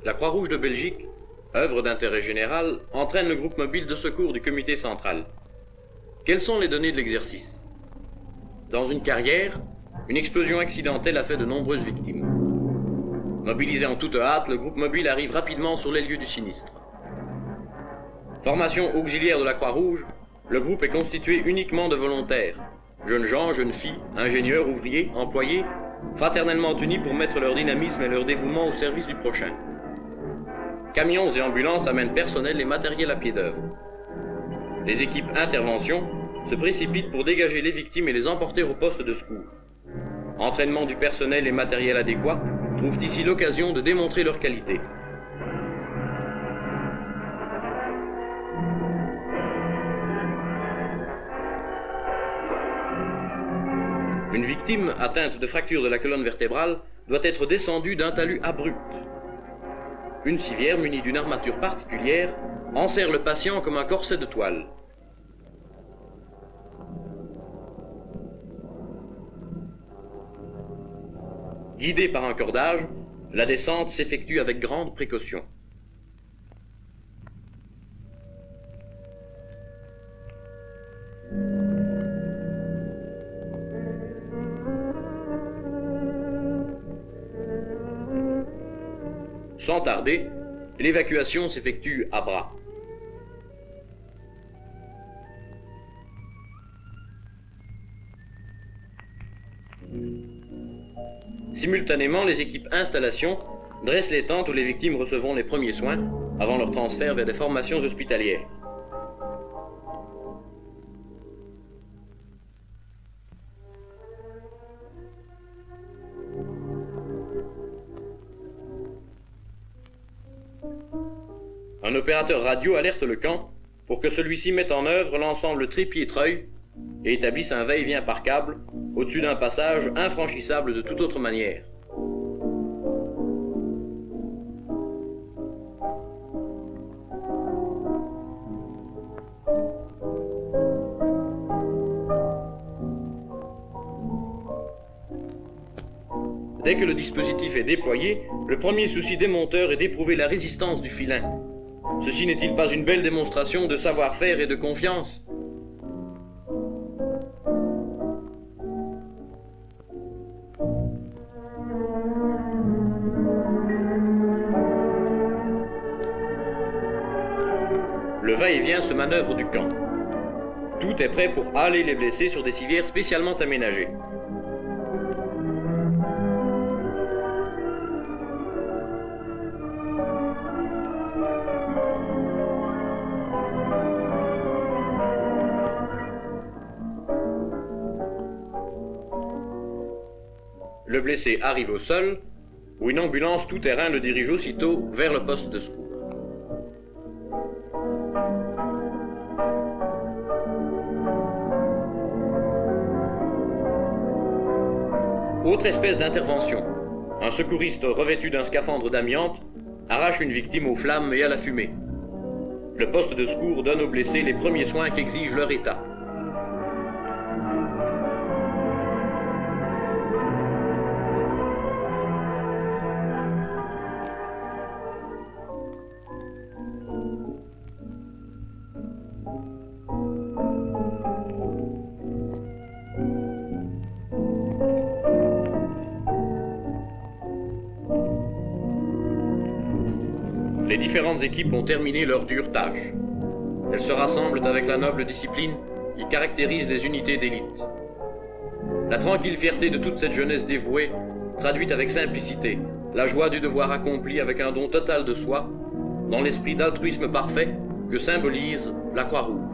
La Croix-Rouge de Belgique, œuvre d'intérêt général, entraîne le groupe mobile de secours du comité central. Quelles sont les données de l'exercice? Dans une carrière, une explosion accidentelle a fait de nombreuses victimes. Mobilisé en toute hâte, le groupe mobile arrive rapidement sur les lieux du sinistre. Formation auxiliaire de la Croix-Rouge, le groupe est constitué uniquement de volontaires, jeunes gens, jeunes filles, ingénieurs, ouvriers, employés, fraternellement unis pour mettre leur dynamisme et leur dévouement au service du prochain. Camions et ambulances amènent personnel et matériel à pied d'œuvre. Les équipes intervention se précipitent pour dégager les victimes et les emporter au poste de secours. Entraînement du personnel et matériel adéquat trouvent ici l'occasion de démontrer leur qualité. Une victime atteinte de fracture de la colonne vertébrale doit être descendue d'un talus abrupt. Une civière munie d'une armature particulière enserre le patient comme un corset de toile. Guidée par un cordage, la descente s'effectue avec grande précaution. Sans tarder, l'évacuation s'effectue à bras. Simultanément, les équipes installation dressent les tentes où les victimes recevront les premiers soins avant leur transfert vers des formations hospitalières. Un opérateur radio alerte le camp pour que celui-ci mette en œuvre l'ensemble trépied-treuil et établisse un va-et-vient par câble au-dessus d'un passage infranchissable de toute autre manière. Dès que le dispositif est déployé, le premier souci des monteurs est d'éprouver la résistance du filin. Ceci n'est-il pas une belle démonstration de savoir-faire et de confiance? Le va-et-vient se manœuvre du camp. Tout est prêt pour haler les blessés sur des civières spécialement aménagées. Le blessé arrive au sol, où une ambulance tout-terrain le dirige aussitôt vers le poste de secours. Autre espèce d'intervention. Un secouriste revêtu d'un scaphandre d'amiante arrache une victime aux flammes et à la fumée. Le poste de secours donne aux blessés les premiers soins qu'exige leur état. Les différentes équipes ont terminé leur dure tâche. Elles se rassemblent avec la noble discipline qui caractérise les unités d'élite. La tranquille fierté de toute cette jeunesse dévouée traduit avec simplicité la joie du devoir accompli avec un don total de soi, dans l'esprit d'altruisme parfait que symbolise la Croix-Rouge.